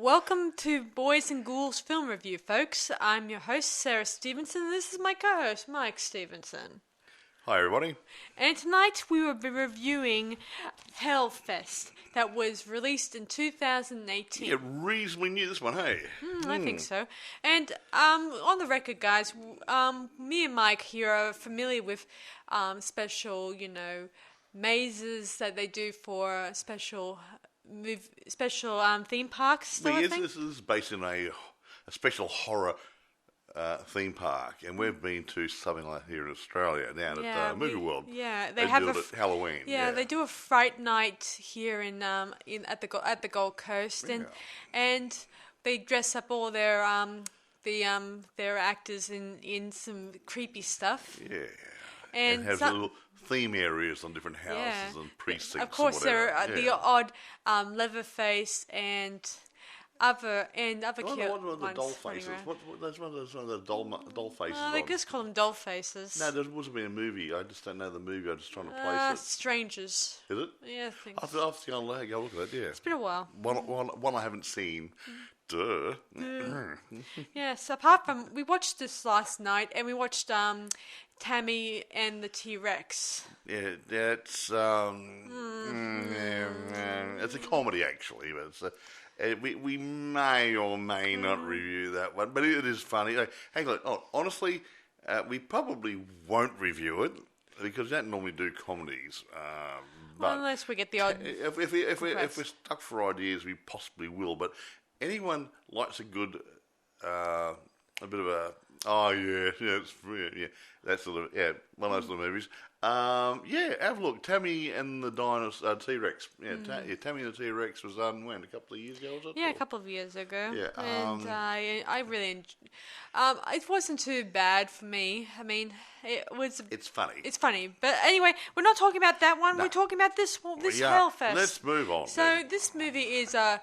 Welcome to Boys and Ghouls Film Review, folks. I'm your host, Sarah Stevenson, and this is my co-host, Mike Stevenson. Hi, everybody. And tonight we will be reviewing Hellfest, that was released in 2018. Yeah, reasonably new, this one, hey? I think so. And on the record, guys, me and Mike here are familiar with special, mazes that they do for special theme parks. This is based in a special horror theme park, and we've been to something like here in Australia down at Movie World. Yeah, they have do it at Halloween. Yeah, they do a fright night here at the Gold Coast, and they dress up all their actors in some creepy stuff. Yeah, and have little theme areas on different houses and precincts. Of course, and whatever. there are the odd Leatherface and other What are the doll faces? There's one of the doll faces. They just call them doll faces. No, there wasn't been a movie. I just don't know the movie. I'm just trying to place it. Strangers. Is it? Yeah, I think. I'll have to go look at that. Yeah, it's been a while. One I haven't seen. Duh. Yes. Apart from we watched this last night, and we watched Tammy and the T-Rex. Yeah, that's it's a comedy actually, but it's we may or may not review that one, but it is funny. Hang on, honestly, we probably won't review it because we don't normally do comedies. But unless we get the odd. If we're stuck for ideas, we possibly will. But anyone likes a good, a bit of a. Oh that sort of one of those little movies. Have a look. Tammy and the dinosaur T-Rex. Tammy and the T-Rex was done when a couple of years ago, was it? Yeah, a couple of years ago. Yeah, and I really it wasn't too bad for me. I mean, it was. It's funny. It's funny, but anyway, we're not talking about that one. No. We're talking about this Hellfest. Let's move on. So this movie is a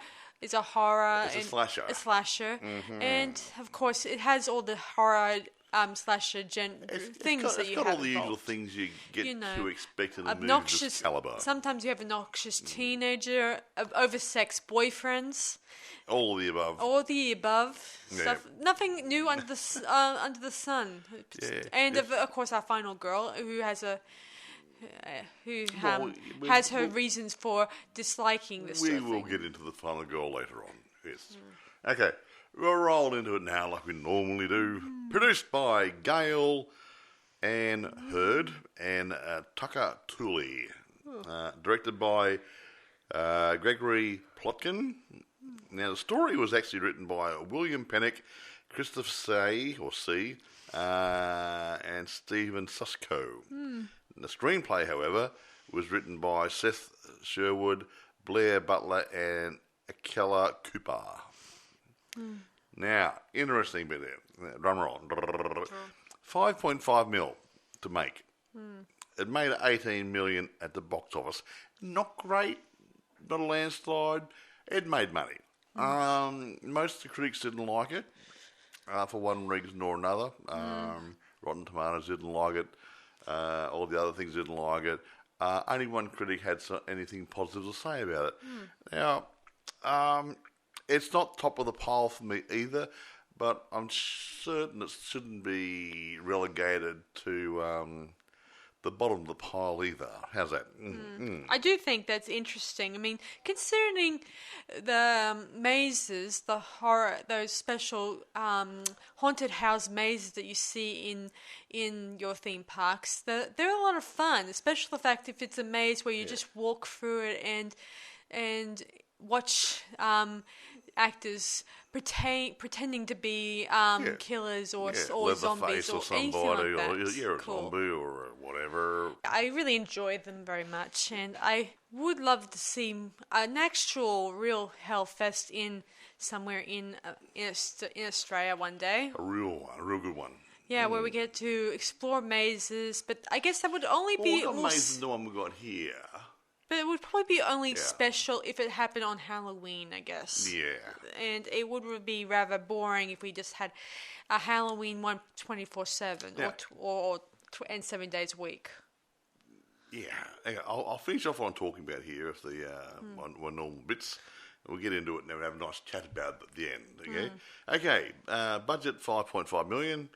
horror. It's a slasher. A slasher, and of course, it has all the horror slasher things that you have. It's got all the usual things you get to expect in a movie of this caliber. Sometimes you have obnoxious teenager, oversexed boyfriends. All of the above. All the above stuff. Nothing new under the sun. Yeah, and of course, our final girl who has has her reasons for disliking this. We will get into the final girl later on. Yes. Okay, we'll roll into it now like we normally do. Produced by Gail Ann Hurd and Tucker Tooley. Directed by Gregory Plotkin. Now the story was actually written by William Pennick, Christopher C. And Stephen Susko. The screenplay, however, was written by Seth Sherwood, Blair Butler, and Akela Cooper. Now, interesting bit there. Drum roll. 5.5 mil to make. It made 18 million at the box office. Not great, not a landslide. It made money. Most of the critics didn't like it for one reason or another. Rotten Tomatoes didn't like it. All the other things didn't like it. Only one critic had anything positive to say about it. Now, it's not top of the pile for me either, but I'm certain it shouldn't be relegated to the bottom of the pile either. How's that? I do think that's interesting. I mean, considering the mazes, the horror, those special haunted house mazes that you see in your theme parks, they're a lot of fun. Especially the fact if it's a maze where you just walk through it and watch actors pretending to be killers or zombies or anything like that. Or a zombie or whatever. I really enjoyed them very much, and I would love to see an actual real Hellfest somewhere in Australia one day. A real good one. Yeah, where we get to explore mazes, but I guess that would only be... What maze is the one we got here? But it would probably be only special if it happened on Halloween, I guess. Yeah. And it would be rather boring if we just had a Halloween one 24/7 and 7 days a week. Yeah. I'll finish off what I'm talking about here, if the one normal bits. We'll get into it and we'll have a nice chat about it at the end. Okay. Budget $5.5 million.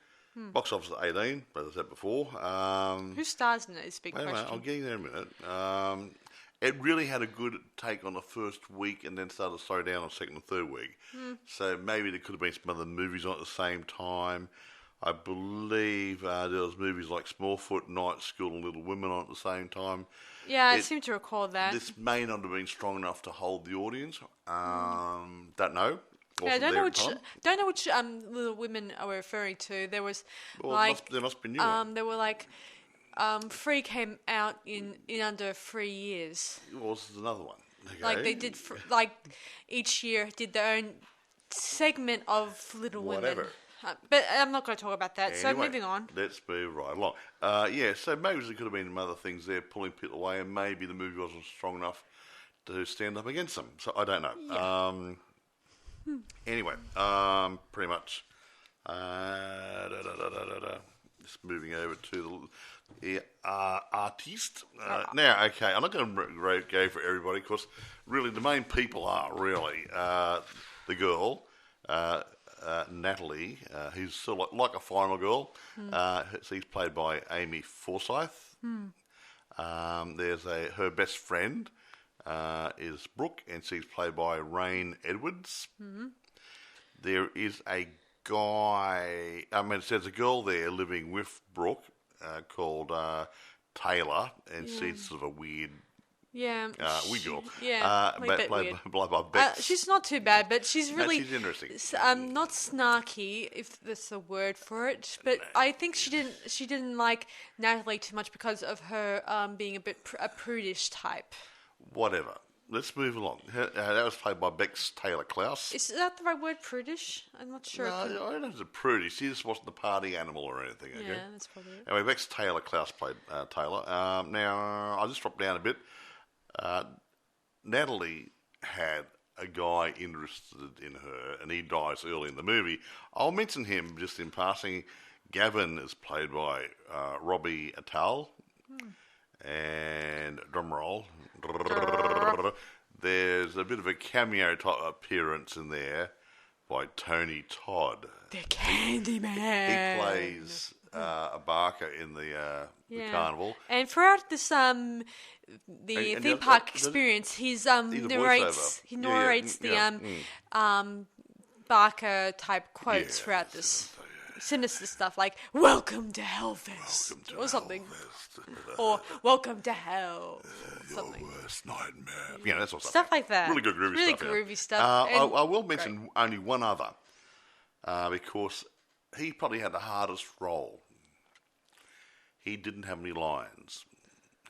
Box office 18, as I said before. Who stars in it is a big Wait a minute, question. I'll get you there in a minute. It really had a good take on the first week and then started to slow down on the second and third week. So maybe there could have been some other movies on at the same time. I believe there was movies like Smallfoot, Night School and Little Women on at the same time. Yeah, I seem to recall that. This may not have been strong enough to hold the audience. Don't know. Yeah, I Wasn't don't know there which at the time. Little Women are referring to. There was Well, there must be new ones. there were like 3 came out in under 3 years. Well, this is another one. Okay. Like they did, like each year did their own segment of Little Whatever. Women. But I'm not going to talk about that. So Anyway, moving on. Let's move right along. So maybe there could have been some other things there pulling people away, and maybe the movie wasn't strong enough to stand up against them. So I don't know. Yeah. Anyway, pretty much. Just moving over to the artiste. Now, okay, I'm not going to go for everybody because really the main people are really the girl, Natalie, who's sort of like a final girl. She's played by Amy Forsyth. There's her best friend is Brooke, and she's played by Rain Edwards. There is a guy. There's a girl there living with Brooke called Taylor, and she's sort of a weird. Yeah. Weird girl. Yeah. A played bit weird. by Bex. She's not too bad, but she's really she's interesting. Not snarky, if that's a word for it. But I think she didn't like Natalie too much because of her being a bit a prudish type. Whatever. Let's move along. That was played by Bex Taylor Klaus. Is that the right word, prudish? I'm not sure. No, I don't know if it's a prudish. She just wasn't the party animal or anything. Okay? Yeah, that's probably it. Anyway, Bex Taylor Klaus played Taylor. Now, I'll just drop down a bit. Natalie had a guy interested in her, and he dies early in the movie. I'll mention him just in passing. Gavin is played by Robbie Attal. And drumroll. There's a bit of a cameo type appearance in there by Tony Todd. The Candyman. He plays a barker in the carnival. And throughout this and theme park experience, he narrates voiceover. the barker type quotes throughout this. Sinister stuff like "Welcome to Hellfest" or something, or "Welcome to Hell," something. Your worst nightmare. Yeah, that sort of Stuff like that. Really good groovy really stuff. Really groovy stuff. I will mention only one other because he probably had the hardest role. He didn't have any lines.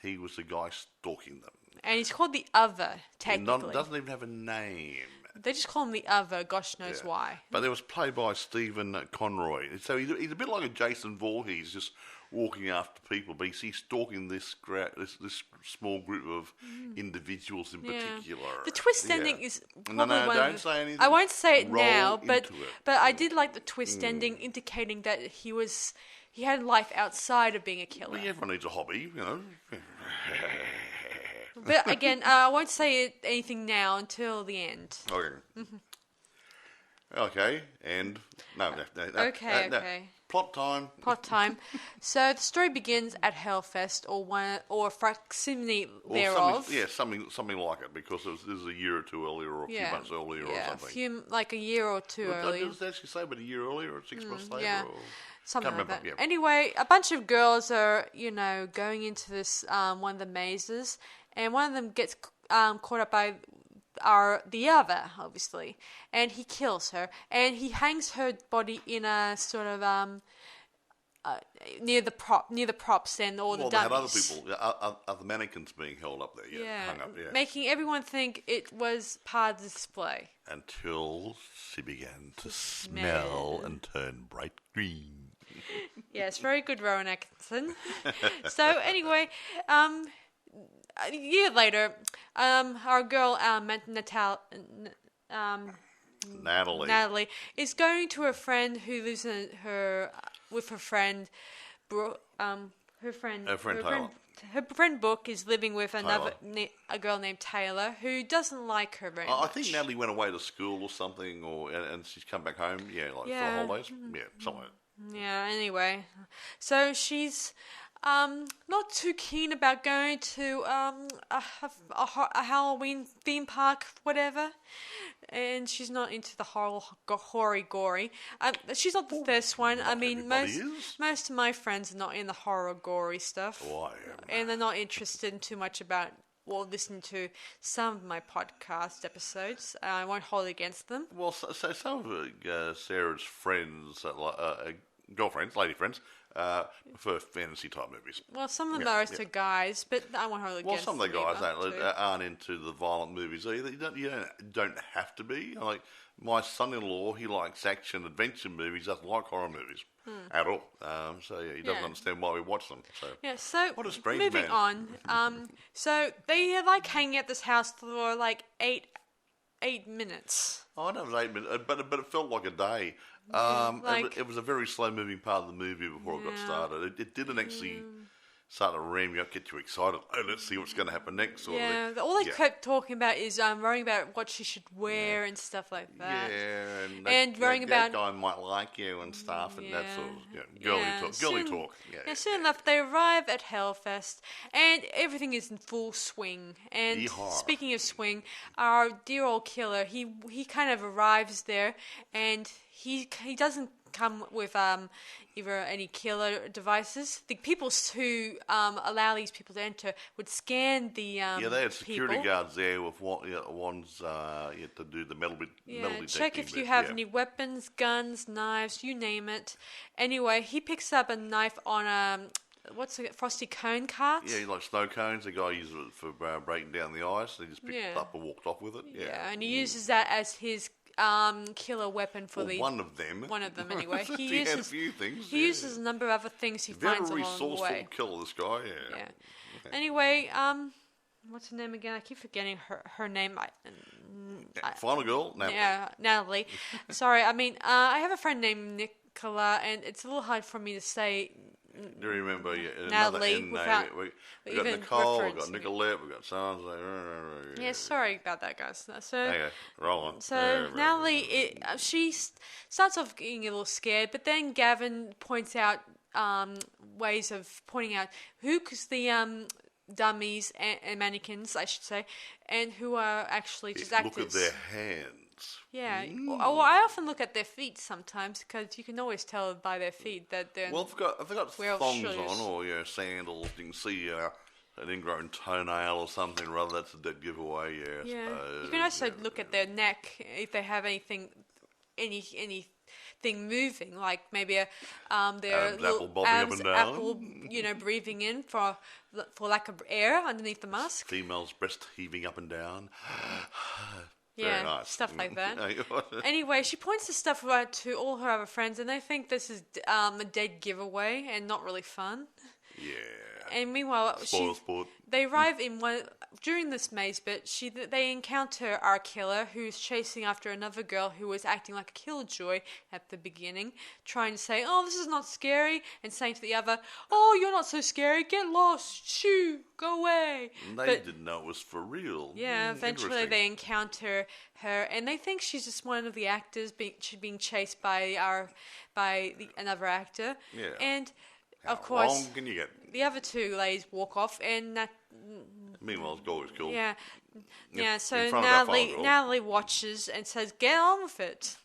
He was the guy stalking them. And he's called the Other, technically. He doesn't even have a name. They just call him the Other, gosh knows why. But it was played by Stephen Conroy. So he's a bit like a Jason Voorhees, just walking after people, but he's stalking this small group of individuals in particular. The twist ending is probably no, one don't of say anything. I won't say it Roll now, but into it. I did like the twist ending, indicating that he had life outside of being a killer. Well, everyone needs a hobby, you know. But again, I won't say anything now until the end. Okay. Okay, and no. Okay. Plot time. Plot time. So the story begins at Hellfest, or a facsimile thereof. Something like it, because this is a year or two earlier, or a few months earlier, or something. Like a year or two earlier. Did it actually say about a year earlier, or 6 months later? Yeah. Or... Something like that. Yeah. Anyway, a bunch of girls are, going into this one of the mazes, and one of them gets caught up by the other, obviously, and he kills her, and he hangs her body in a sort of near the props and all the dummies. Well, they had other people, other mannequins being held up there, hung up, making everyone think it was part of the display. Until she began to smell and turn bright green. Yes, very good, Rowan Atkinson. So anyway, a year later, our girl Natalie is going to a friend who lives with her friend, her friend her friend Book is living with a girl named Taylor who doesn't like her very I much. think Natalie went away to school or something, and she's come back home. Yeah, like for the holidays. Yeah, somewhere. Yeah, anyway. So she's not too keen about going to a Halloween theme park, whatever. And she's not into the hoary gory. She's not the first one. I mean, most of my friends are not in the horror gory stuff. Oh, I am. And they're not interested too much about listening to some of my podcast episodes. I won't hold it against them. Well, so some of Sarah's friends, girlfriends, lady friends, prefer fantasy type movies. Well, some of them are also guys, but I won't hold it against them. Well, some of the guys aren't into the violent movies either. You don't have to be. Like my son-in-law, he likes action adventure movies. Doesn't like horror movies at all. So he doesn't understand why we watch them. So So what a strange moving man. on. So they like hanging at this house for like 8 minutes. I know it was 8 minutes, but it felt like a day. It was a very slow-moving part of the movie before it got started. It didn't actually start to ram you up, get you excited. Oh, let's see what's going to happen next. All they kept talking about is worrying about what she should wear and stuff like that. Yeah, and worrying about that guy might like you and stuff, and that sort of girly talk. Soon enough, they arrive at Hellfest, and everything is in full swing. And Yeehaw. Speaking of swing, our dear old killer, he kind of arrives there, and he doesn't come with either any killer devices. The people who allow these people to enter would scan the they had security people. guards there with wands to do the metal detecting. Check if you have any weapons, guns, knives, you name it. Anyway, he picks up a knife on what's it, frosty cone carts? Yeah, like snow cones. The guy uses it for breaking down the ice. He just picked it up and walked off with it. Yeah, and he uses that as his killer weapon for one of them. One of them, anyway. He had a few things. He uses a number of other things he finds along the way. Very resourceful killer, this guy. Yeah. Okay. Anyway, what's her name again? I keep forgetting her name. Final girl, Natalie. Yeah, Natalie. Sorry, I mean, I have a friend named Nicola, and it's a little hard for me to say. Do you remember? Natalie, we got Nicole, we got Nicolette, we got Sans. Yeah, sorry about that, guys. So, okay, roll on. So Natalie, she starts off getting a little scared, but then Gavin points out ways of pointing out because the dummies and mannequins, I should say, and who are actually just actors. Look at their hands. Yeah. Well, I often look at their feet sometimes because you can always tell by their feet that they're. Well, if they've got thongs on or sandals, you can see an ingrown toenail or something. Rather, that's a dead giveaway. I suppose. You can also look at their neck if they have anything moving, like maybe their apple bobbing up and down. Apple, breathing in for lack of air underneath the mask. Female's breast heaving up and down. Yeah, nice. Stuff like that. Anyway, she points this stuff out to all her other friends, and they think this is a dead giveaway and not really fun. Yeah. And meanwhile, sport. They arrive in during this maze bit. They encounter our killer, who's chasing after another girl who was acting like a killjoy at the beginning, trying to say, "Oh, this is not scary," and saying to the other, "Oh, you're not so scary. Get lost. Shoo, go away." They didn't know it was for real. Yeah, eventually they encounter her, and they think she's just one of the actors being chased by another actor. Yeah. And of How course, long can you get? The other two ladies walk off, and that. Meanwhile, the goal is cool. Yeah. So Natalie watches and says, "Get on with it!"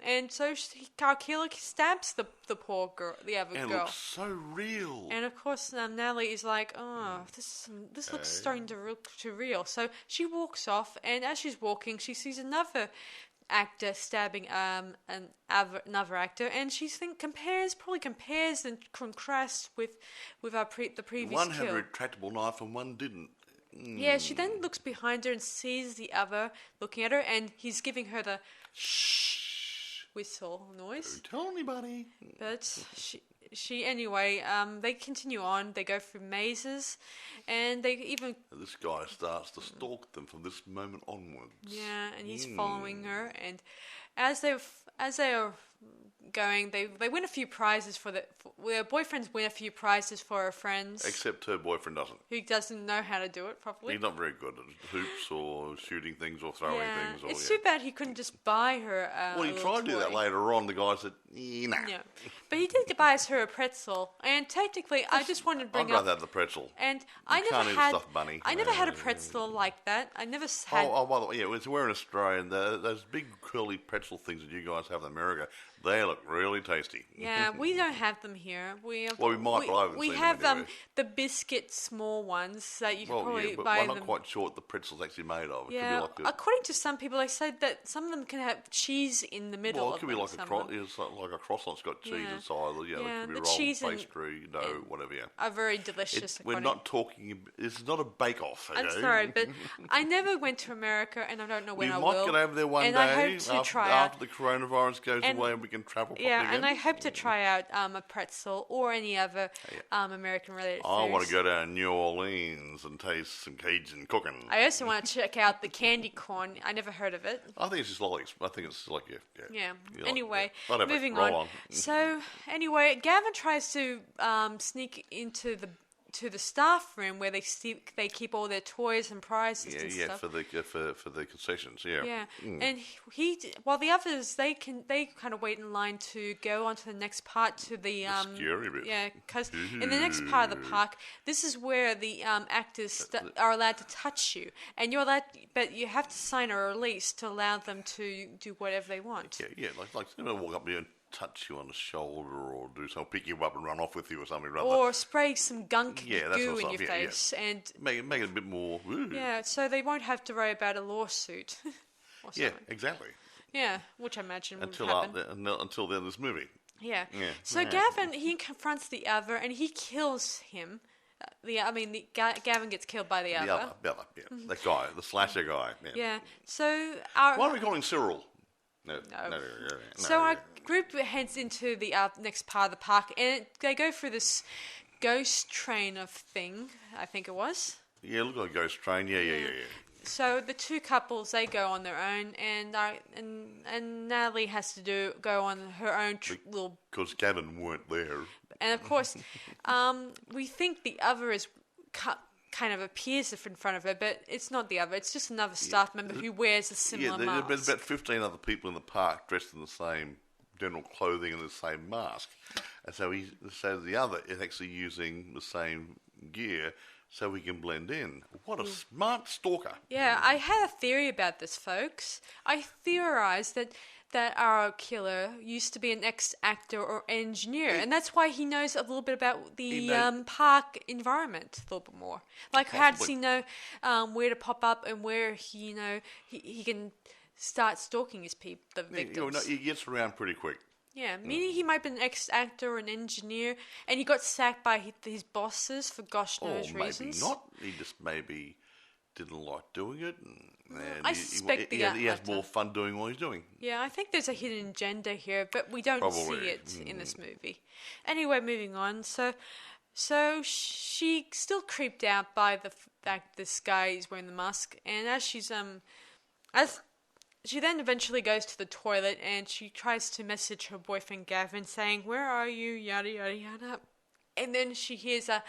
And so our killer stabs the poor girl, the other girl. And it looks so real. And of course, Natalie is like, "Oh, this looks starting to look too real." So she walks off, and as she's walking, she sees another actor stabbing another actor, and she probably compares and contrasts with the previous One kill. had a retractable knife and one didn't. Yeah, she then looks behind her and sees the other looking at her, and he's giving her the shh whistle noise. Don't tell anybody. But she anyway, they continue on. They go through mazes, and they even. This guy starts to stalk them from this moment onwards. Yeah, and he's following her, and as they are going. They win a few prizes their boyfriends win a few prizes for her friends. Except her boyfriend doesn't. Who doesn't know how to do it properly. He's not very good at hoops or shooting things or throwing things. Or, It's too bad he couldn't just buy her Well, he tried to do that later on. The guy said, nah. Yeah, but he did buy her a pretzel, and technically, I just wanted to I'd bring up. rather have the pretzel. And You can't eat a stuffed bunny. I never had a pretzel like that. I never had. Oh, by the way, yeah, we're in Australia, and those big curly pretzel things that you guys have in America, they look really tasty. Yeah, we don't have them here. We might, but I haven't seen them have anywhere. the biscuit small ones that you can Well, probably yeah, but buy I'm them. not quite sure what the pretzel's actually made of. It Yeah, could be like according to some people, they said that some of them can have cheese in the middle. well, it could be of like them, a some of them. it's like a croissant's got cheese Yeah. inside. Yeah, Yeah, it could the be rolled cheese and- pastry, dough, whatever. Yeah, Are very delicious. we're according- not talking. It's not a bake-off. Okay? I'm sorry, but I never went to America, and I don't know when we I might will. get over there one and day I hope to try out. after the coronavirus goes And- away and we can travel properly Yeah, again. and I hope to try out a pretzel or any other American-related I want to foods. go down to New Orleans and taste some Cajun cooking. I also want to check out the candy corn. I never heard of it. I think it's just lollies. I think it's like, yeah. Yeah. You Anyway, yeah. Whatever, moving roll on. So anyway, Gavin tries to sneak into the staff room where they keep all their toys and prizes and Yeah, stuff. for the concessions, yeah. Yeah, and while the others they kind of wait in line to go on to the next part to the scary bit. Yeah, because in the next part of the park, this is where the actors are allowed to touch you, and but you have to sign a release to allow them to do whatever they want. Yeah, like they're going to walk up to you and touch you on the shoulder or do something, pick you up and run off with you or something. Or spray some gunk Yeah, that goo sort of in your stuff, yeah, face, and make it a bit more. Ooh. yeah, so they won't have to worry about a lawsuit. Or Yeah, something. exactly. Yeah, which I imagine would Until happen. until the end of this movie. Yeah. Yeah. So Yeah. Gavin, he confronts the other and he kills him. Gavin gets killed by the other. The other, yeah. That guy, the slasher guy. Yeah. Yeah. So Why don't we call him Cyril? No. So our group heads into the next part of the park, and they go through this ghost train of thing. I think it was. Yeah, look like a ghost train. Yeah. So the two couples, they go on their own, and Natalie has to go on her own little. Because Gavin weren't there. And of course, we think the other is kind of appears in front of her, but it's not the other. It's just another staff member who wears a similar mask. There's about 15 other people in the park dressed in the same general clothing and the same mask. And so the other is actually using the same gear so he can blend in. What a smart stalker. Yeah, I had a theory about this, folks. I theorized that our killer used to be an ex-actor or engineer, and that's why he knows a little bit about the park environment a little bit more. Like, how does he know where to pop up and where he can start stalking the victims? He gets around pretty quick. Yeah, meaning he might be an ex-actor or an engineer, and he got sacked by his bosses for gosh knows maybe reasons. not. He just maybe didn't like doing it. And I suspect he has more fun doing what he's doing. Yeah, I think there's a hidden agenda here, but we don't see it in this movie. Anyway, moving on. So she still creeped out by the fact this guy is wearing the mask, and as she then eventually goes to the toilet and she tries to message her boyfriend Gavin saying, "Where are you?" Yada yada yada, and then she hears the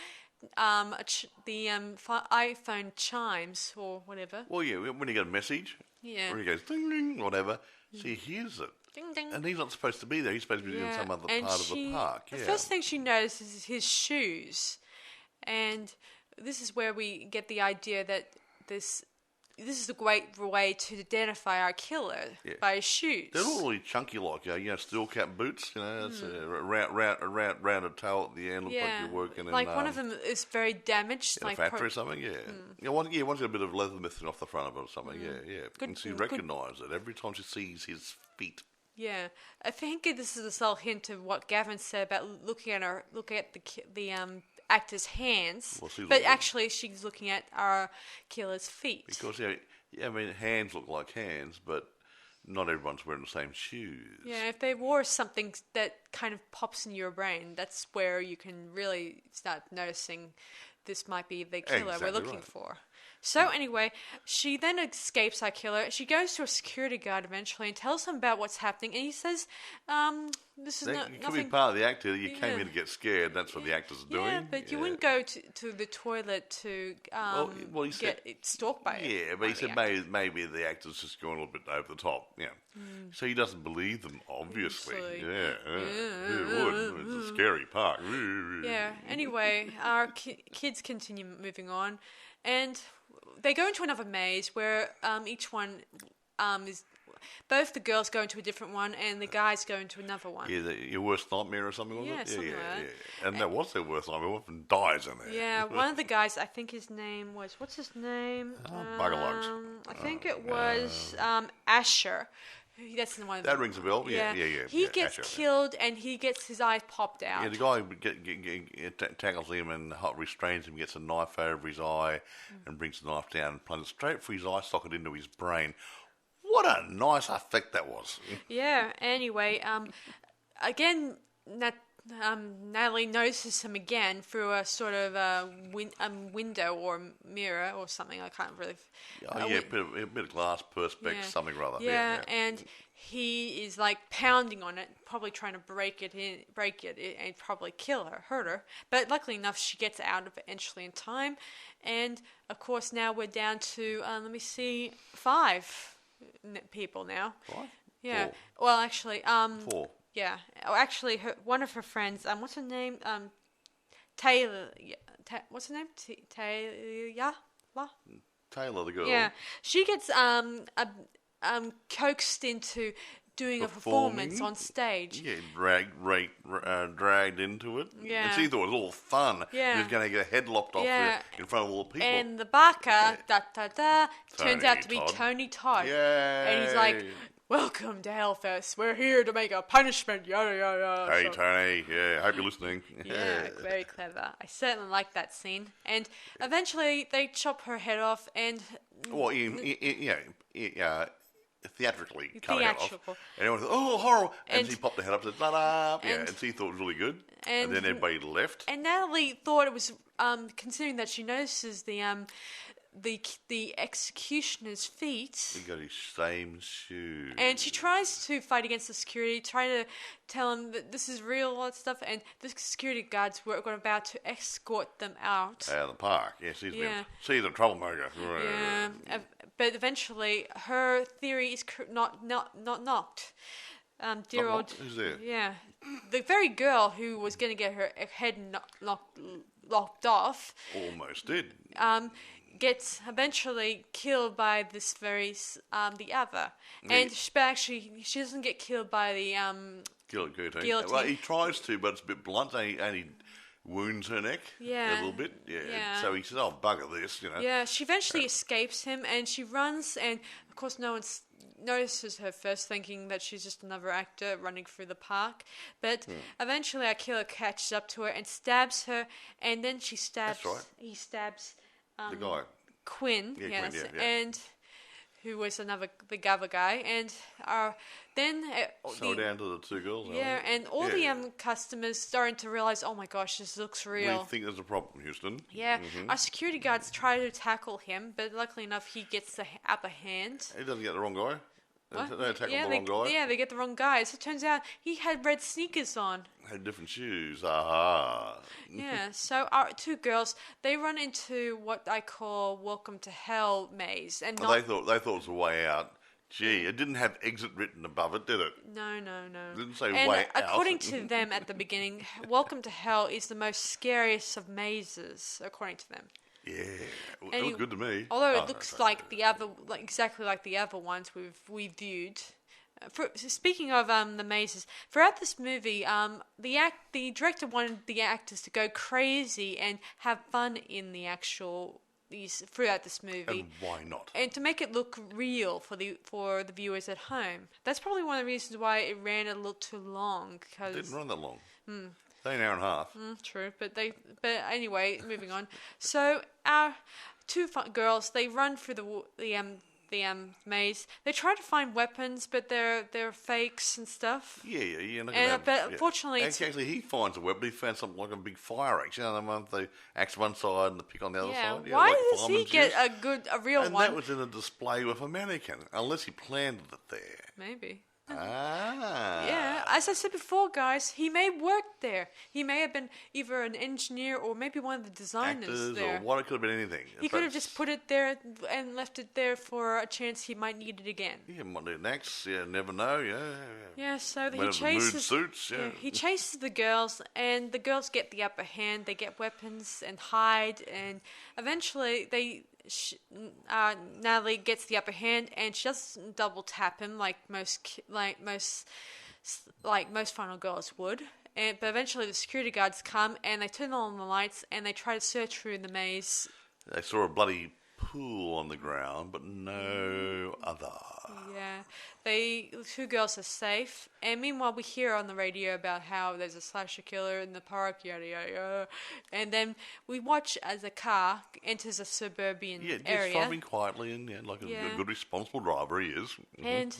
iPhone chimes or whatever. Well, yeah, when you get a message, Yeah. or he goes ding ding, whatever, she hears it. Ding ding. And he's not supposed to be there. He's supposed to be in some other and part of the park. The Yeah. first thing she notices is his shoes, and this is where we get the idea that this is a great way to identify our killer by his shoes. They're all really chunky, like steel cap boots. It's a rounded toe at the end. Looks like you're working in like one of them is very damaged, in like a factory or something. Yeah, one's got a bit of leather missing off the front of it or something. Yeah. And she recognises it every time she sees his feet. Yeah, I think this is a subtle hint of what Gavin said about looking at the actor's hands, but actually she's looking at our killer's feet. Because hands look like hands, but not everyone's wearing the same shoes. Yeah, if they wore something that kind of pops in your brain, that's where you can really start noticing this might be the killer we're looking for. So anyway, she then escapes our killer. She goes to a security guard eventually and tells him about what's happening. And he says, "This is That could be nothing." part of the act here. You came Yeah. here to get scared. That's what the actors are doing. Yeah, but you wouldn't go to the toilet to well, he said- get stalked by it. Yeah, but he said maybe the actor's just going a little bit over the top. Yeah. So he doesn't believe them, obviously. Obviously. Who would? It's a scary park. Yeah. Anyway, our kids continue moving on, and they go into another maze where each one is. Both the girls go into a different one, and the guys go into another one. Yeah, your worst nightmare or something, was Yeah, it? something like that. Yeah. And that was their worst nightmare. One dies in there. Yeah, one of the guys, I think his name was, what's his name? Buggerlugs. I think it was Asher. That's the one. That rings a bell. Yeah. He yeah, gets Asher. killed, and he gets his eyes popped out. Yeah, the guy tackles him and restrains him, gets a knife over his eye, and brings the knife down and plunges straight through his eye socket into his brain. What a nice effect that was. Yeah. Anyway, again, Natalie notices him again through a sort of window or mirror or something. I can't really. A bit of glass perspex, Yeah. something rather. Yeah, and he is like pounding on it, probably trying to break it, and probably hurt her. But luckily enough, she gets out of it eventually in time. And of course, now we're down to 5 people now. 5? Yeah. 4. Well, actually, 4. yeah. Oh, actually, one of her friends. What's her name? Taylor. What's her name? Taylor. Taylor, the girl. Yeah, she gets coaxed into doing a performance Performing? on stage. Yeah, dragged into it. Yeah. And she thought it was all fun. Yeah. She was going to get a head lopped off Yeah. in front of all the people. And the barker, turns out to be Todd. Tony Todd. Yay. And he's like, "Welcome to Hellfest. We're here to make a punishment." Yada yada. Hey, So- Tony. Yeah, I hope you're listening. Yeah, very clever. I certainly like that scene. And eventually, they chop her head off, and Well, theatrically cut her head off. Theatrical. And everyone thought, oh, horrible. And, And- she popped her head up and said, ta-da. Yeah, and- and she thought it was really good. and- And then everybody left. And Natalie thought it was, considering that she notices the executioner's feet, He got his same shoe. and she tries to fight against the security, try to tell him that this is real, all that stuff, and the security guards were about to escort them out. Out of the park. Yeah, she's Yeah. she's a troublemaker. Yeah, but eventually her theory is not knocked. Dear Not old, knocked? Who's there? yeah, the very girl who was going to get her head locked off. Almost did. Gets eventually killed by this very the other, but actually she doesn't get killed by the Guillotine. Guillotine. Well, he tries to, but it's a bit blunt, and he wounds her neck Yeah. a little bit. Yeah. Yeah. So he says, "Oh, bugger this," Yeah, she eventually escapes him, and she runs, and of course no one notices her first, thinking that she's just another actor running through the park. But eventually our killer catches up to her and stabs her, and then she stabs. That's right. He stabs The guy. Quinn, Yeah, yes, Quinn, yeah. and who was the other guy, and then So down to the 2 girls. aren't yeah, we? and all Yeah. the customers starting to realize, oh my gosh, this looks We real. think there's a problem, Houston. Yeah, our security guards try to tackle him, but luckily enough, he gets the upper hand. He doesn't get the wrong guy. What? They tackle yeah, the wrong guy. Yeah, they get the wrong guy. So it turns out he had red sneakers on. Had different shoes. Aha. Yeah, so our 2 girls, they run into what I call Welcome to Hell maze. And Well, they thought it was a way out. Gee, it didn't have exit written above it, did it? No. Didn't say And way out. according to them at the beginning, Welcome to Hell is the most scariest of mazes, according to them. Yeah, well, And it looked good to me. Although Oh, it looks like the other, exactly like the other ones we viewed. Speaking of the mazes, throughout this movie, the director wanted the actors to go crazy and have fun in throughout this movie. And why not? And to make it look real for the viewers at home. That's probably one of the reasons why it ran a little too long. It Because didn't run that long. They an hour and a half. true, but anyway, moving on. So our 2 girls, they run through the maze. They try to find weapons, but they're fakes and stuff. Yeah. But unfortunately, actually, he finds a weapon. He found something like a big fire axe. You know, the one they axe one side and the pick on the other side. Yeah, why like does he get a real and one? And that was in a display with a mannequin, unless he planted it there. Maybe. Ah. Yeah, as I said before, guys, he may have worked there. He may have been either an engineer or maybe one of the designers Actors there. Or what, it could have been anything. He could have just put it there and left it there for a chance he might need it again. Yeah, might need an axe. Yeah, never know. Yeah, so he chases. Mood suits. Yeah. He chases the girls, and the girls get the upper hand. They get weapons and hide, and eventually Natalie gets the upper hand, and she doesn't double tap him like most final girls would. But eventually the security guards come and they turn on the lights and they try to search through the maze. They saw a bloody pool on the ground, but no other. Yeah, the two girls are safe, and meanwhile we hear on the radio about how there's a slasher killer in the park, yada yada yada, and then we watch as a car enters a suburban area. Yeah, just driving quietly and like a good responsible driver he is. And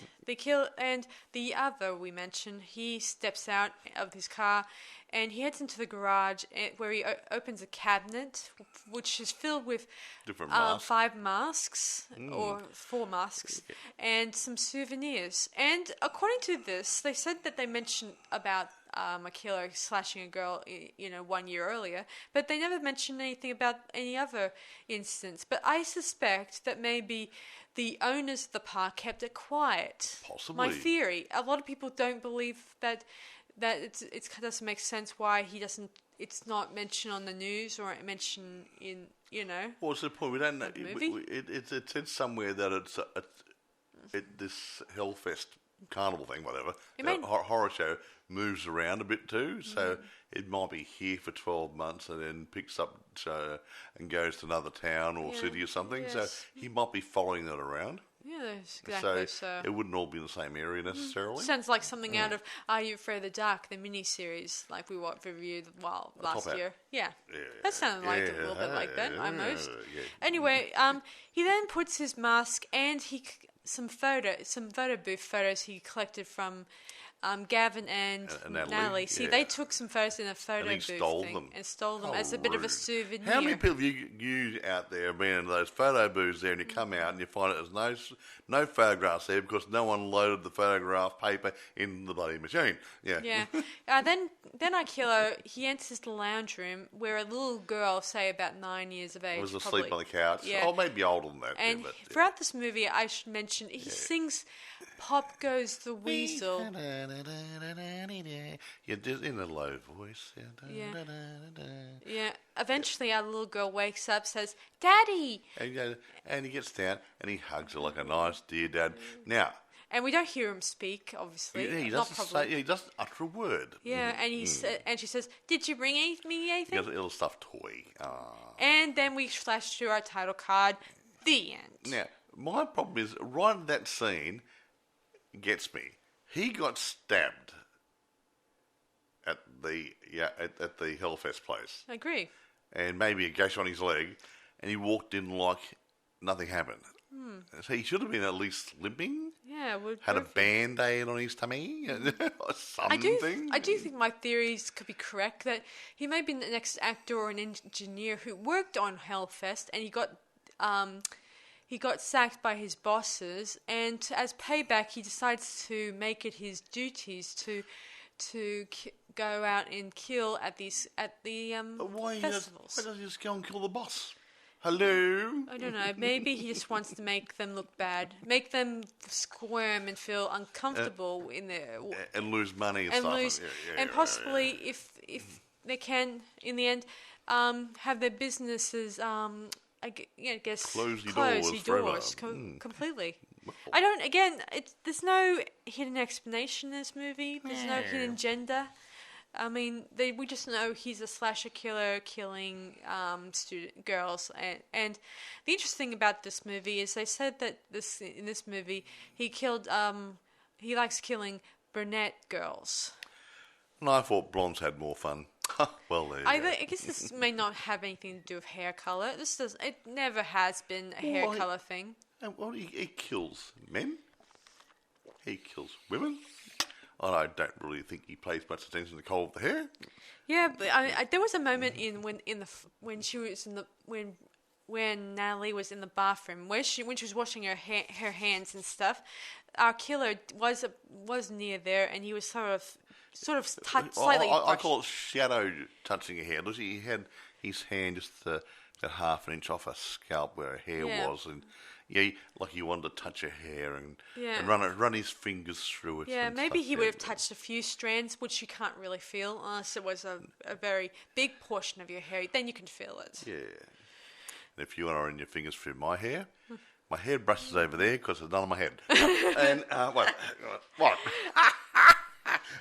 the other we mentioned, he steps out of his car and he heads into the garage where he opens a cabinet which is filled with different masks. 5 masks or 4 masks and some souvenirs. And according to this, they said that they mentioned about a killer slashing a girl, 1 year earlier, but they never mentioned anything about any other instance. But I suspect that maybe the owners of the park kept it quiet. Possibly. My theory. A lot of people don't believe that it doesn't make sense why he doesn't. It's not mentioned on the news or mentioned in Well, what's the point? We don't know. It said somewhere that it's this Hellfest carnival thing, whatever, horror show moves around a bit too. So it might be here for 12 months and then picks up and goes to another town or city or something. Yes. So he might be following that around. Yeah, exactly. So it wouldn't all be in the same area necessarily. Sounds like something out of Are You Afraid of the Dark, the mini-series, like we reviewed last year. Yeah. That sounded like a little bit like that, almost. Yeah. Anyway, he then puts his mask and some photo booth photos he collected from Gavin and Natalie. See, they took some photos in a photo booth and stole them as a bit of a souvenir. How many people you out there have been in those photo booths there and you come out and you find there's no photographs there because no one loaded the photograph paper in the bloody machine. Yeah. Then Akilo, he enters the lounge room where a little girl, say about 9 years of age, was asleep on the couch. Yeah. Or maybe older than that. And throughout this movie, I should mention, he sings Pop Goes the Weasel. You're just in a low voice. Yeah. Eventually, our little girl wakes up, says, "Daddy!" And he gets down and he hugs her like a nice dear dad. Now. And we don't hear him speak, obviously. He doesn't utter a word. Yeah, and she says, "Did you bring me anything?" He has a little stuffed toy. And then we flash to our title card. The end. Now, my problem is right at that scene gets me. He got stabbed at the Hellfest place. I agree. And maybe a gash on his leg, and he walked in like nothing happened. So he should have been at least limping. Yeah, had a band-aid on his tummy or something. I do think my theories could be correct that he may be the next actor or an engineer who worked on Hellfest, and he got sacked by his bosses, and as payback, he decides to make it his duties to go out and kill at the festivals. Why does he just go and kill the boss? Hello? I don't know. Maybe he just wants to make them look bad, make them squirm and feel uncomfortable in their and lose money and stuff. And possibly if they can in the end have their businesses I guess close your doors completely. I don't. Again, there's no hidden explanation in this movie. There's no hidden agenda. I mean, we just know he's a slasher killer killing student girls. And the interesting thing about this movie is they said that in this movie he likes killing brunette girls. And I thought blondes had more fun. Well, there you I, go. I guess this may not have anything to do with hair color. This does. It never has been a hair Why? color thing. Well, he kills men. He kills women. I don't really think he pays much attention to the colour of the hair. Yeah, but there was a moment when she was in the when Natalie was in the bathroom when she was washing her hands and stuff. Our killer was near there, and he was slightly. I call it shadow touching her hair. Look, he had his hand just about half an inch off her scalp where her hair was, and like he wanted to touch her hair and run his fingers through it. Yeah, and maybe stuff. he would have touched a few strands, which you can't really feel unless it was a very big portion of your hair. Then you can feel it. Yeah. And if you want to run your fingers through my hair brushes over there because there's none on my head. And what?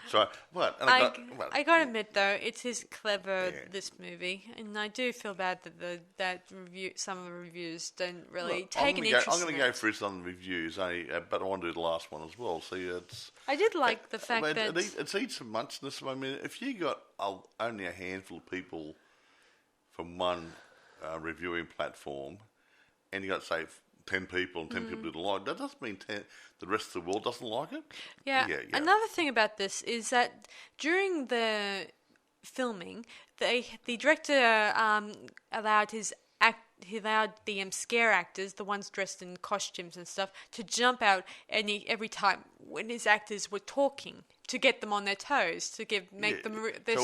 So what? And I gotta admit though, it is clever this movie, and I do feel bad that some of the reviews don't really take an interest. I'm going to go through some of the reviews, but I want to do the last one as well. See, I did like the fact that it's eats some muchness. I mean, if you got only a handful of people from one reviewing platform, and you got say 10 people and 10 people didn't like it, that doesn't mean the rest of the world doesn't like it. Yeah. Another thing about this is that during the filming, the director allowed the scare actors, the ones dressed in costumes and stuff, to jump out every time when his actors were talking to get them on their toes, to make them their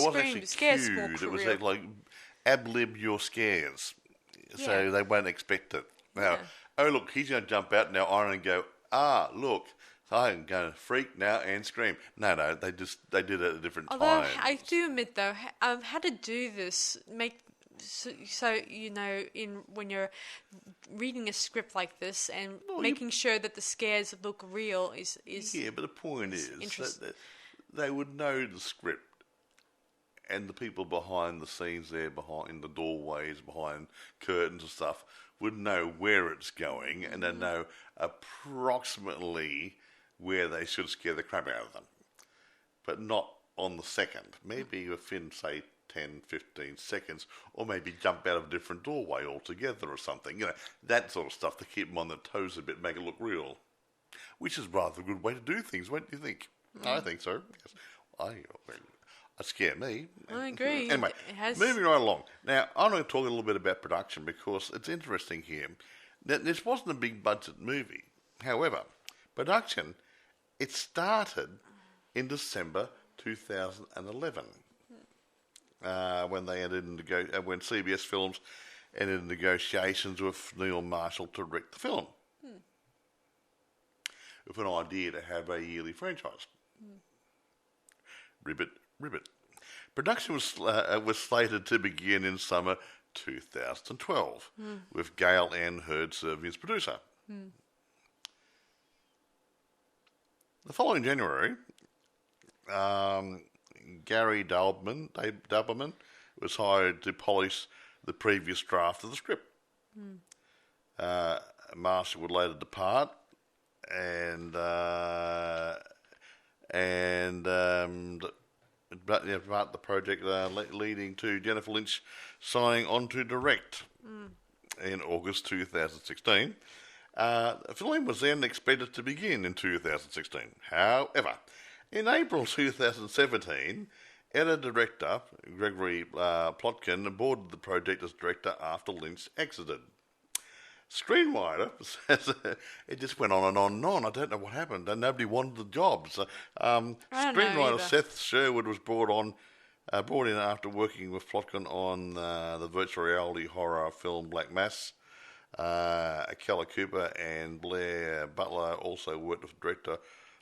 scares more real. It was like ad-lib your scares, so they won't expect it. Now, oh look, he's going to jump out now. I'm going to go. Look, I'm going to freak now and scream. No, they did it at a different time. Although I do admit though, how to do this so when you're reading a script like this and making sure that the scares look real is but the point is that they would know the script. And the people behind the scenes there, behind the doorways, behind curtains and stuff, would know where it's going, and they know approximately where they should scare the crap out of them. But not on the second. Maybe within, say, 10, 15 seconds, or maybe jump out of a different doorway altogether or something. That sort of stuff to keep them on their toes a bit, make it look real. Which is rather a good way to do things, won't you think? I think so. Yes. It scared me. I agree. Anyway, moving right along. Now, I'm going to talk a little bit about production because it's interesting here. Now, this wasn't a big budget movie. However, production, it started in December 2011 when they when CBS Films entered into negotiations with Neil Marshall to direct the film with an idea to have a yearly franchise. Ribbit. Production was slated to begin in summer 2012, with Gail Ann Hurd serving as producer. The following January, Gary Doberman was hired to polish the previous draft of the script. Marshall would later depart, and about the project leading to Jennifer Lynch signing on to direct in August 2016. Filming was then expected to begin in 2016. However, in April 2017, editor-director Gregory Plotkin boarded the project as director after Lynch exited. Screenwriter says it just went on and on and on. I don't know what happened. And nobody wanted the job. So, screenwriter Seth Sherwood was brought in after working with Plotkin on the virtual reality horror film Black Mass. Keller Cooper and Blair Butler also worked with the director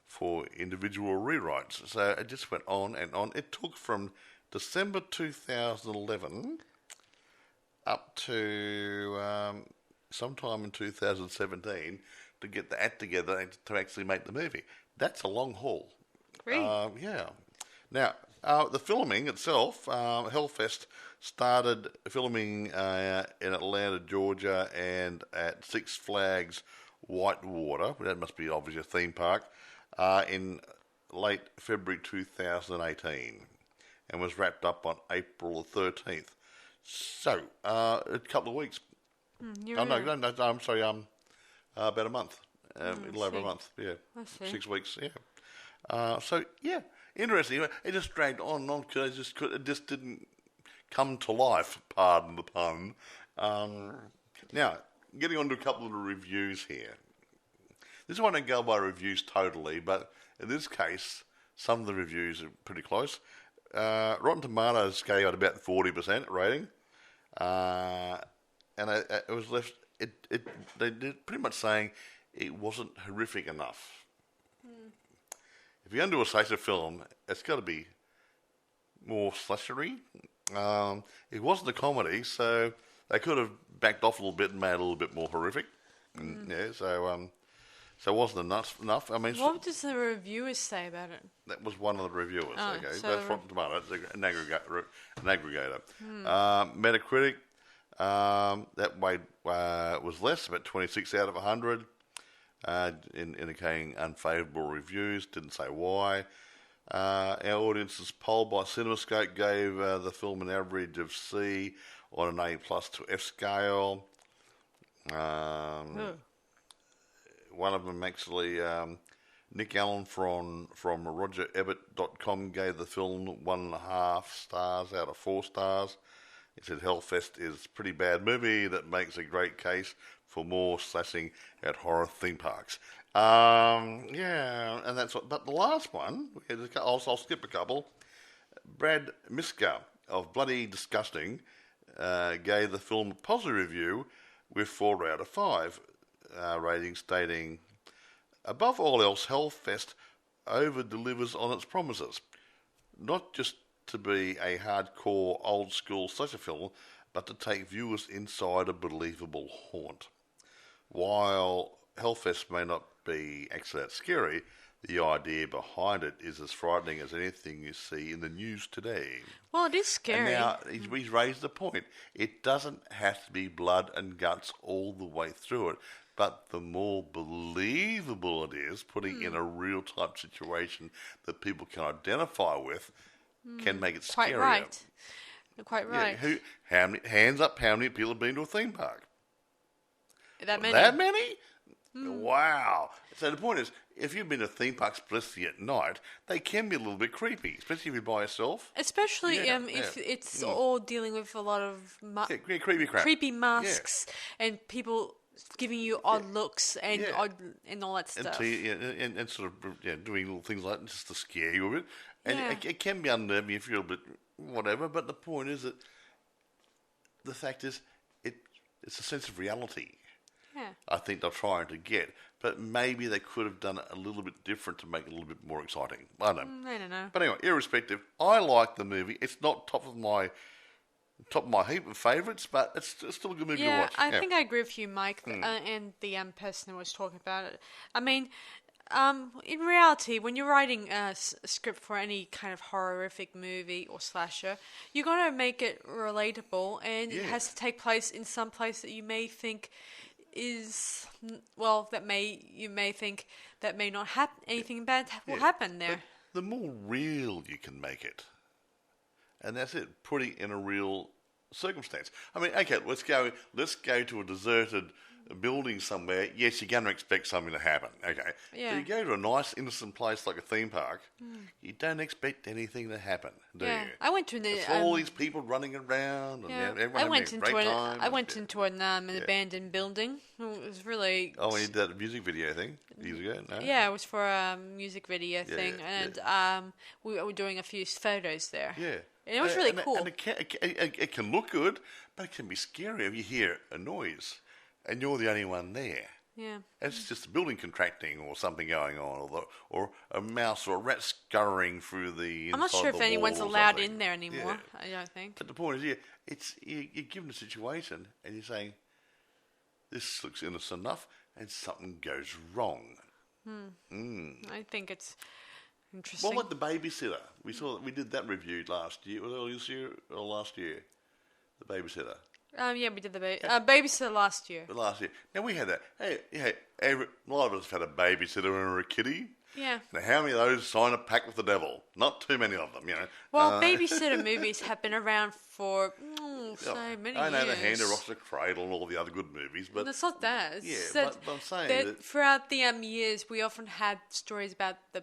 for individual rewrites. So it just went on and on. It took from December 2011 up to sometime in 2017 to get the act together and to actually make the movie. That's a long haul. Great. Yeah. Now, the filming itself, Hellfest started filming in Atlanta, Georgia, and at Six Flags Whitewater. That must be obviously a theme park. In late February 2018. and was wrapped up on April the 13th. So, a couple of weeks. You Oh, really- no, I'm sorry, about a month. A I little over a see. month, yeah. I see. 6 weeks, yeah. So, yeah, interesting. It just dragged on and on because it just didn't come to life, pardon the pun. Now, getting on to a couple of the reviews here. This one don't go by reviews totally, but in this case, some of the reviews are pretty close. Rotten Tomatoes gave it about 40% rating, and it was left. They did pretty much saying it wasn't horrific enough. If you're going to do a slasher film, it's got to be more slashery. It wasn't a comedy, so they could have backed off a little bit and made it a little bit more horrific. Yeah, so it wasn't enough. I mean, What does the reviewers say about it? that was one of the reviewers. Oh, Okay, so that's Rotten Tomatoes, an aggregator. Metacritic, that way was less, about 26 out of 100. Indicating unfavourable reviews. Didn't say why. Our audience's poll by CinemaScope gave the film an average of C on an A+ to F scale. One of them actually, Nick Allen from RogerEbbett.com gave the film 1.5 stars out of 4 stars. He said Hellfest is a pretty bad movie that makes a great case for more slashing at horror theme parks. Yeah, and that's what. But the last one, I'll skip a couple. Brad Miska of Bloody Disgusting gave the film a positive review with 4 out of 5 rating, stating, above all else, Hellfest over-delivers on its promises. Not just to be a hardcore, old-school slasher film, but to take viewers inside a believable haunt. While Hellfest may not be actually that scary, the idea behind it is as frightening as anything you see in the news today. Well, it is scary. And now he's raised the point. It doesn't have to be blood and guts all the way through it, but the more believable it is, putting in a real type situation that people can identify with, can make it Quite scarier. right. You're quite right. Yeah, how many, hands up, how many people have been to a theme park? That many. That many? Wow. So the point is, if you've been to theme parks, especially at night, they can be a little bit creepy, especially if you're by yourself. Especially Yeah, if yeah. it's all dealing with a lot of Yeah, creepy crap. creepy masks and people giving you odd looks and Yeah. odd and all that stuff. And sort of doing little things like just to scare you a bit. And Yeah. it can be unnerving if you're a bit whatever, but the point is that the fact is it's a sense of reality. Yeah. I think they're trying to get, but maybe they could have done it a little bit different to make it a little bit more exciting. I don't know. I don't know. But anyway, irrespective, I like the movie. It's not top of my heap of favourites, but it's still a good movie to Yeah, watch. I think I agree with you, Mike, and the person who was talking about it. I mean, in reality, when you're writing a script for any kind of horrific movie or slasher, you're going to make it relatable, and it Yeah. has to take place in some place that you may think is, well, you may think that may not happen, anything bad will happen there. But the more real you can make it, and that's it, putting in a real circumstance. I mean, okay, let's go to a deserted building somewhere. Yes, you're going to expect something to happen. Okay, Yeah. so you go to a nice innocent place like a theme park, you don't expect anything to happen, do Yeah, you? I went to It's all these people running around, and everyone I went having a great time. I went into an abandoned building. It was really Oh, when you did that music video thing years ago, no? yeah, it was for a music video thing, yeah. and we were doing a few photos there. Yeah. And it was really and cool. And it can look good, but it can be scary if you hear a noise and you're the only one there. Yeah. It's just a building contracting or something going on, or a mouse or a rat scurrying through the inside I'm not sure the if anyone's wall or allowed something. in there anymore. Yeah. I don't think. But the point is, you're given a situation and you're saying, this looks innocent enough, and something goes wrong. I think it's interesting. Well, like the babysitter. We did that review last year. Was it this year or last year? The babysitter. Yeah, we did the babysitter last year. Last year. Now we had that. A lot of us have had a babysitter when we were a kiddie. Yeah. Now, how many of those sign a pact with the devil? Not too many of them, Well, babysitter movies have been around for so many I know years. The Hand of the Cradle and all the other good movies, but And it's not that. It's yeah, that, but I'm saying that throughout the years, we often had stories about the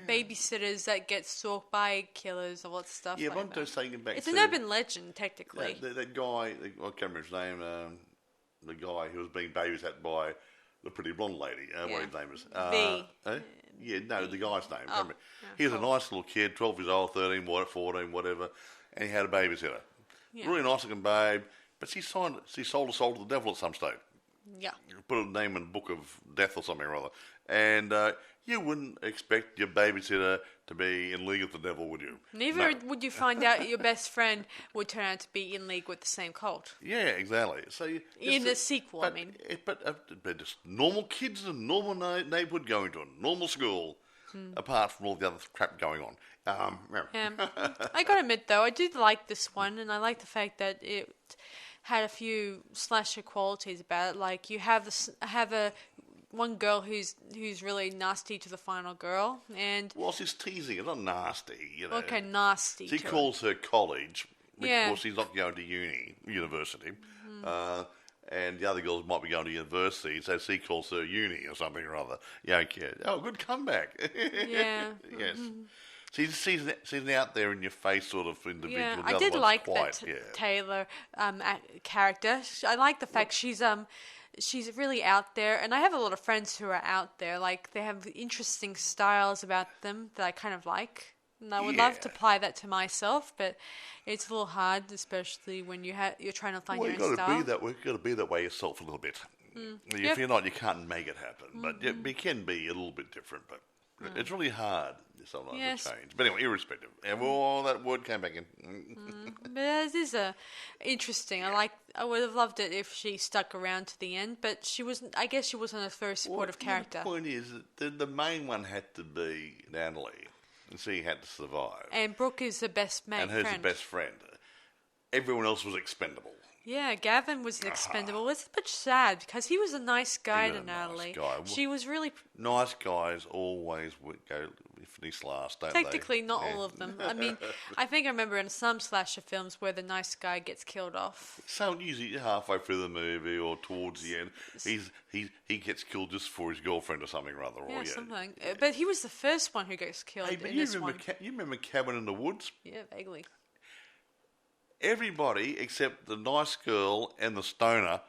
babysitters that get stalked by killers or all that stuff. yeah, like but I'm that. just taking back. It's to an urban legend, technically. that guy. I can't remember his name. The guy who was being babysat by the pretty blonde lady. What his name is? Yeah, no, the guy's name. Can't remember. He was a nice little kid, 12 years old, 13, 14, whatever, and he had a babysitter. Yeah. Really nice looking babe, but she sold her soul to the devil at some stage. Yeah. Put a name in the book of death or something or other. And you wouldn't expect your babysitter to be in league with the devil, would you? Neither would you find out your best friend would turn out to be in league with the same cult. Yeah, exactly. So In the sequel, but, I mean. But just normal kids in a normal neighbourhood going to a normal school, apart from all the other crap going on. I gotta admit, though, I did like this one, and I like the fact that it had a few slasher qualities about it. Like, you have one girl who's really nasty to the final girl, and Well, she's teasing. It's not nasty, okay, nasty. She to her. calls her college because Yeah. she's not going to university. And the other girls might be going to university, so she calls her uni or something or other. Yeah, okay. Oh, good comeback. Yeah. Yes. She's an out there in your face sort of individual. Yeah, The I other did one's like quiet, that Taylor character. I like the fact she's really out there, and I have a lot of friends who are out there. Like, they have interesting styles about them that I kind of like. And I would love to apply that to myself, but it's a little hard, especially when you're trying to find Well, your you've own got style. to be that way. You've got to be that way yourself a little bit. If Yep. you're not, you can't make it happen. But you can be a little bit different. But it's really hard sometimes Yes. to change. But anyway, irrespective. And that word came back in. But it is interesting. I would have loved it if she stuck around to the end, but she wasn't. I guess she wasn't a very supportive character. The point is that the main one had to be Natalie, and she had to survive. And Brooke is the best mate. And who's friend. the best friend? Everyone else was expendable. Yeah, Gavin was expendable. It's a bit sad because he was a nice guy He was to a nice Natalie. guy. She was really Nice guys always go finish last, don't technically they? not all of them. I mean, I think I remember in some slasher films where the nice guy gets killed off. So usually halfway through the movie or towards the end, he gets killed just for his girlfriend or something or other. Yeah, or, something. But he was the first one who gets killed Hey, but in you this remember, one. you remember Cabin in the Woods? Yeah, vaguely. Everybody except the nice girl and the stoner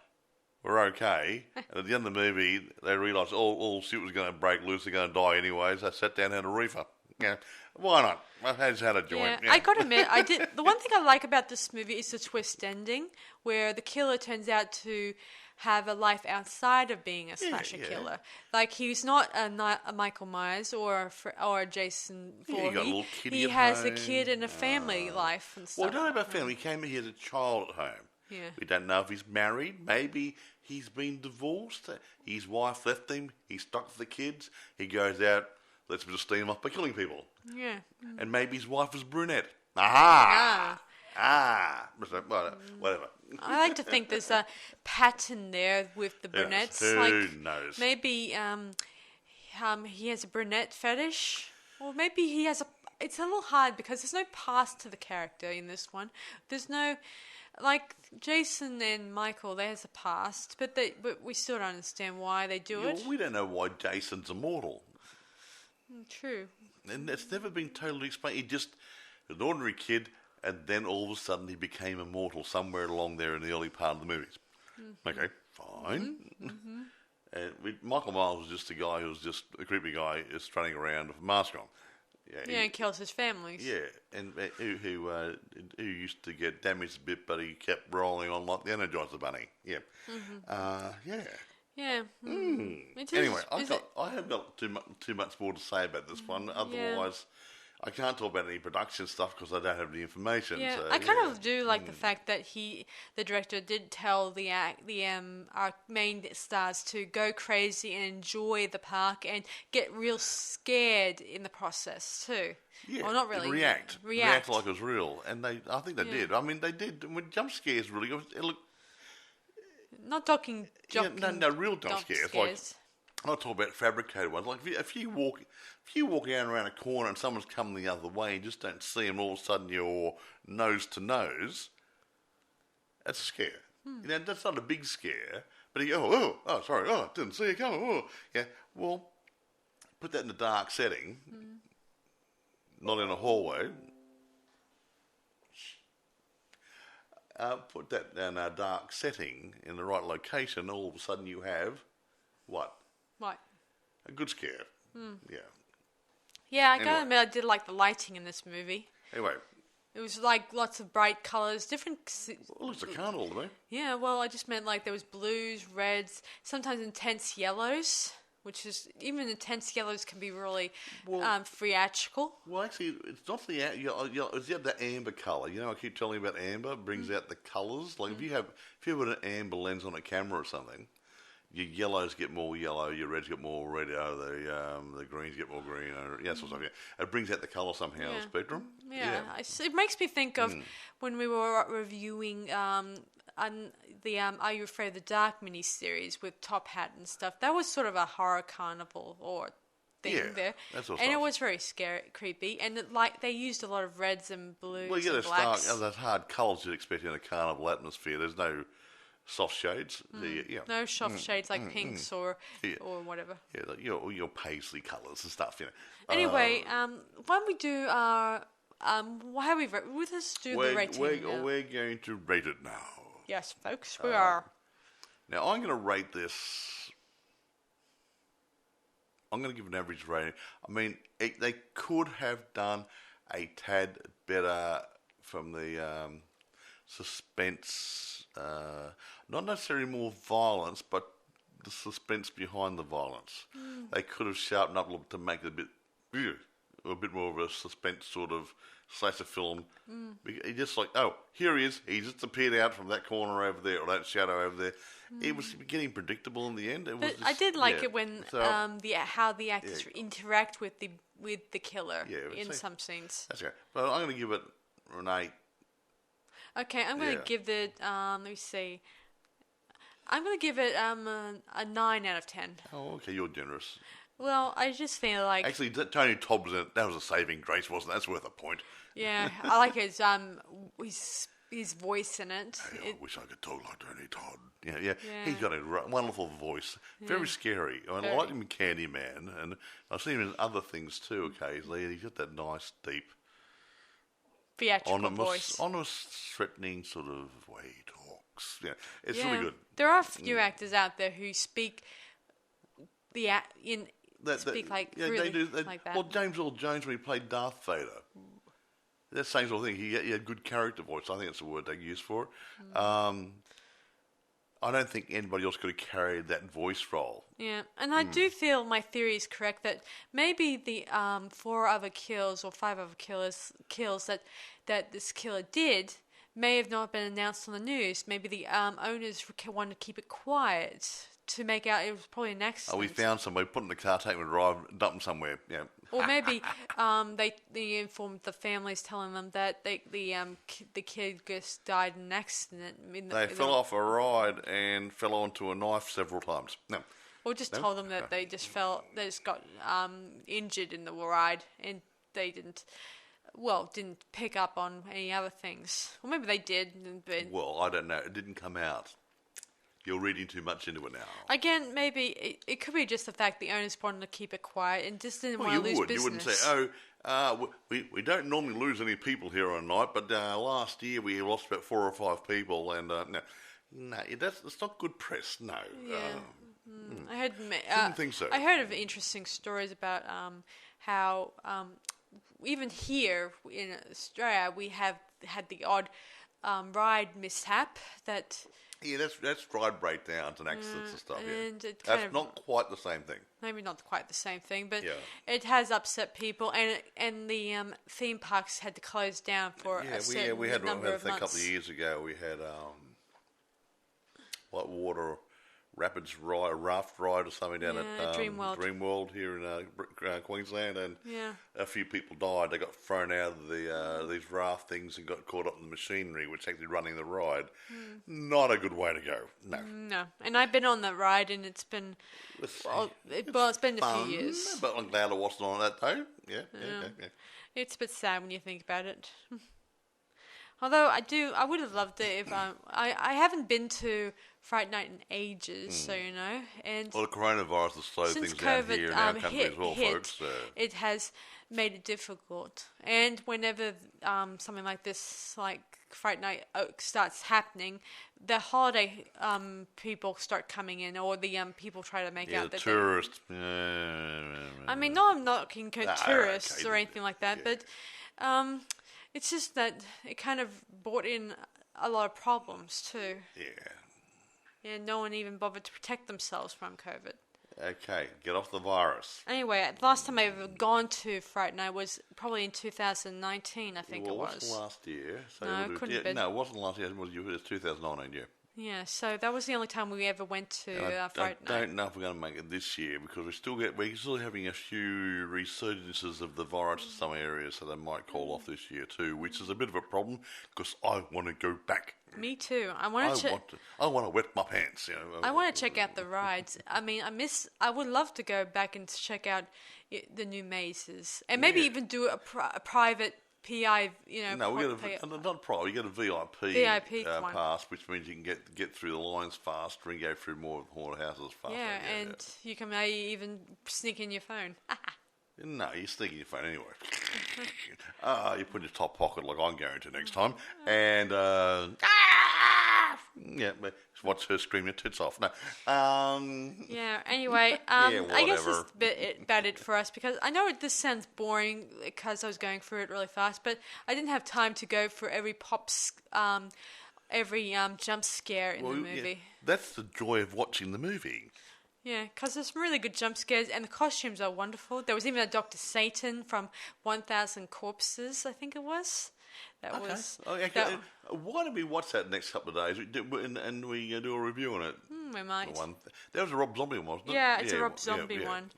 were okay. And at the end of the movie, they realised all shit was going to break loose. They're going to die anyways. They sat down and had a reefer. Yeah, why not? I just had a joint. Yeah, I gotta admit, I did. The one thing I like about this movie is the twist ending, where the killer turns out to have a life outside of being a slasher killer. Like, he's not a Michael Myers or a Jason Yeah, he got a Voorhees. little kiddie He at has a home. kid and a family life and Well, stuff. we don't know about family. He came here as a child at home. Yeah. We don't know if he's married. Maybe he's been divorced. His wife left him. He's stuck with the kids. He goes out, lets them just steam him off by killing people. Yeah. And maybe his wife was brunette. Aha! Whatever. I like to think there's a pattern there with the brunettes. who like knows? Maybe he has a brunette fetish, or maybe he has a. It's a little hard because there's no past to the character in this one. There's no, like, Jason and Michael. There's a past, but we still don't understand why they do Yeah, it. well, we don't know why Jason's immortal. True. And it's never been totally explained. He just an ordinary kid, and then all of a sudden he became immortal somewhere along there in the early part of the movies. Mm-hmm. Okay, fine. Mm-hmm. And Michael Myers was just a guy who was just a creepy guy just running around with a mask on. Yeah, and kills his families. Yeah, and who used to get damaged a bit, but he kept rolling on like the Energizer Bunny. Yeah, yeah. Yeah. It is- Anyway, is I have got too much more to say about this one. Otherwise, I can't talk about any production stuff because I don't have any information. Yeah, so, I kind of do like the fact that the director, did tell our main stars to go crazy and enjoy the park and get real scared in the process too. Yeah, well, not really. react like it was real, and I think they did. I mean, they did. When jump scares really, it looked. Not talking. No, real jump scares. Like I'm not talking about fabricated ones. Like if you walk around a corner and someone's coming the other way, and you just don't see them, all of a sudden you're nose to nose. That's a scare. You know, that's not a big scare, but sorry, didn't see you coming. Oh, yeah. Well, put that in a dark setting, not in a hallway. Put that in a dark setting in the right location. All of a sudden, you have what? Right. A good scare. Yeah. Yeah, I Anyway. gotta admit, I did like the lighting in this movie. Anyway, It was like lots of bright colours, different. well, it's a carnival to me. Yeah, well, I just meant like there was blues, reds, sometimes intense yellows, which is even intense yellows can be really theatrical. Well, actually, it's not it's the amber colour. You know, I keep telling you about amber brings out the colours. Like if you put an amber lens on a camera or something, your yellows get more yellow, your reds get more red, the greens get more green, sort of stuff. Yeah, it brings out the colour somehow, the spectrum. Yeah. It makes me think of when we were reviewing the Are You Afraid of the Dark miniseries with Top Hat and stuff. That was sort of a horror carnival or thing there, that sort of and it stuff. was very scary, creepy, and they used a lot of reds and blues Well, you and get those blacks. those hard colours you'd expect in a carnival atmosphere. There's no soft shades. No soft shades like pinks or whatever. Yeah, like your paisley colours and stuff. You know. Anyway, when we do our how we let us do the rating. We're going to rate it now. Yes, folks, we are. Now, I'm going to rate this. I'm going to give an average rating. I mean, they could have done a tad better from the suspense. Not necessarily more violence, but the suspense behind the violence. They could have sharpened up a little bit to make it a bit more of a suspense sort of slasher film. He just like, here he is. He just appeared out from that corner over there, or that shadow over there. It was getting predictable in the end. It was But I did like it when So, how the actors interact with the killer Yeah, in see. some scenes. that's okay. But I'm going to give it an 8. Okay, I'm going to Yeah. give it. Let me see. I'm going to give it a 9 out of 10. Oh, okay, you're generous. Well, I just feel like Actually, Tony Todd was in it. That was a saving grace, wasn't it? That's worth a point. yeah, I like his voice in it. I wish I could talk like Tony Todd. Yeah. He's got a wonderful voice. Very scary. I mean, I like him in Candyman, and I've seen him in other things too occasionally. And he's got that nice, deep, Theatrical voice. honest, threatening sort of way he talks. Yeah, it's really good. There are a few actors out there who speak really like that. Well, James Earl Jones, when he played Darth Vader, that same sort of thing. He had good character voice. I think that's the word they use for it. I don't think anybody else could have carried that voice role. Yeah, and I do feel my theory is correct that maybe the 4 other kills or 5 other kills that this killer did may have not been announced on the news. Maybe the owners wanted to keep it quiet to make out it was probably an accident. Oh, we found somebody, put it in the car, take them to drive, dump them somewhere. Yeah. Or maybe they informed the families, telling them that the kid just died in an accident. They fell off a ride and fell onto a knife several times. No. Or just told them that they just got injured in the ride and they didn't pick up on any other things. Or maybe they did. But Well, I don't know. It didn't come out. You're reading too much into it now. again, maybe it could be just the fact the owners wanted to keep it quiet and just didn't Well, want to you lose would. business. You wouldn't say, we don't normally lose any people here on night, but last year we lost about 4 or 5 people, and no, that's not good press. No. I heard. Didn't think so. I heard of interesting stories about how even here in Australia we have had the odd ride mishap that. Yeah, that's ride breakdowns and accidents and stuff. Yeah, and it kind that's of- not quite the same thing. Maybe not quite the same thing, but Yeah. it has upset people, and the theme parks had to close down for a certain we had number a of couple months. of years ago. We had whitewater Rapids ride, raft ride or something down at Dreamworld here in Queensland, and Yeah. a few people died. They got thrown out of these raft things and got caught up in the machinery, which is actually running the ride. Not a good way to go. No. No, and I've been on that ride, and it's been it's been a few years. But I'm glad I wasn't on that though. Yeah. It's a bit sad when you think about it. Although I would have loved it if I haven't been to Fright Night in ages, so you know. And Well, the coronavirus has slowed since things down COVID here in our country as well, hit, folks. it has made it difficult. And whenever something like this, like Fright Night, starts happening, the holiday people start coming in, or the people try to make Yeah, out the that tourists. I mean, no, I'm not knocking tourists or anything like that, but it's just that it kind of brought in a lot of problems too. Yeah. And no one even bothered to protect themselves from COVID. Okay, get off the virus. Anyway, the last time I've ever gone to Fright Night was probably in 2019, I think it was. It wasn't last year. So No, it couldn't have been. No, it wasn't last year. It was 2019, yeah. Yeah, so that was the only time we ever went to Fright Night. I don't know if we're going to make it this year because we're still having a few resurgences of the virus in some areas, so they might call off this year too, which is a bit of a problem because I want to go back. Me too. I want to wet my pants. You know. I want to check out the rides. I mean, I would love to go back and check out the new mazes, and maybe even do a private PI. You know, no, we got not private. You get a VIP one. pass, which means you can get through the lines faster and go through more haunted houses faster. Yeah, and you can maybe even sneak in your phone. No, you're sneaking your phone anyway. You put in your top pocket like I'm going to next time, and but watch her scream your tits off. No, yeah. Anyway, I guess that's about it for us because I know this sounds boring because I was going through it really fast, but I didn't have time to go for every jump scare in the movie. Yeah, that's the joy of watching the movie. Yeah, because there's some really good jump scares, and the costumes are wonderful. There was even a Dr. Satan from 1000 Corpses, I think it was. That was. Why don't we watch that next couple of days and we do a review on it? We might. That was a Rob Zombie one, wasn't it? Yeah, it's a Rob Zombie one.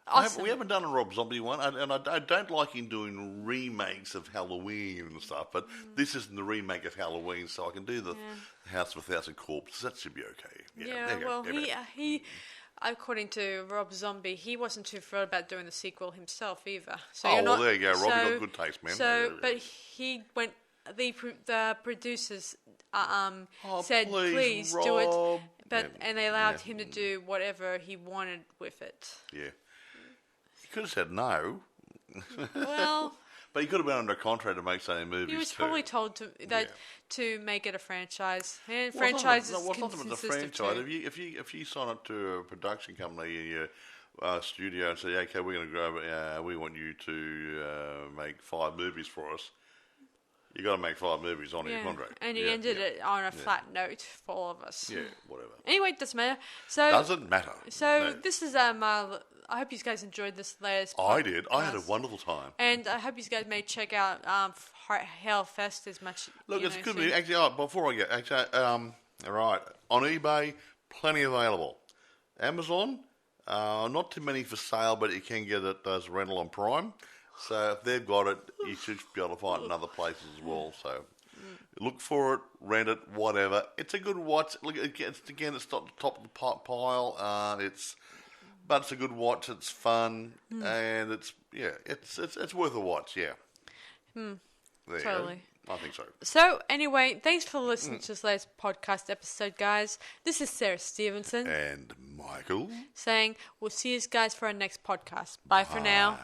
Awesome. We haven't done a Rob Zombie one, and I don't like him doing remakes of Halloween and stuff, but this isn't the remake of Halloween, so I can do the House of 1000 Corpses. That should be okay. Yeah, well, he according to Rob Zombie, he wasn't too thrilled about doing the sequel himself either. So there you go. Rob, you got good taste, man. So, but he went. The producers said, "Please Rob. do it," and they allowed him to do whatever he wanted with it. Yeah, he could have said no. Well. But he could have been under contract to make so many movies. He was probably told to make it a franchise, and Well, franchises it's not consist the franchise. of two. If you sign up to a production company in your studio and say, okay, we're going to go, we want you to make 5 movies for us. You got to make 5 movies on your contract. And he ended it on a flat note for all of us. Yeah, whatever. Anyway, it doesn't matter. So doesn't matter. So this is I hope you guys enjoyed this latest podcast. I did. I had a wonderable time. And I hope you guys may check out Hellfest as much. Look, it's good. Actually, before I get all right, on eBay, plenty available. Amazon, not too many for sale, but you can get it as rental on Prime. So if they've got it, you should be able to find it in other places as well. So look for it, rent it, whatever. It's a good watch. Look, it's not the top of the pile. But it's a good watch. It's fun, and it's worth a watch. Yeah. Totally. I think so. So anyway, thanks for listening to this latest podcast episode, guys. This is Sarah Stevenson and Michael saying we'll see you guys for our next podcast. Bye for now.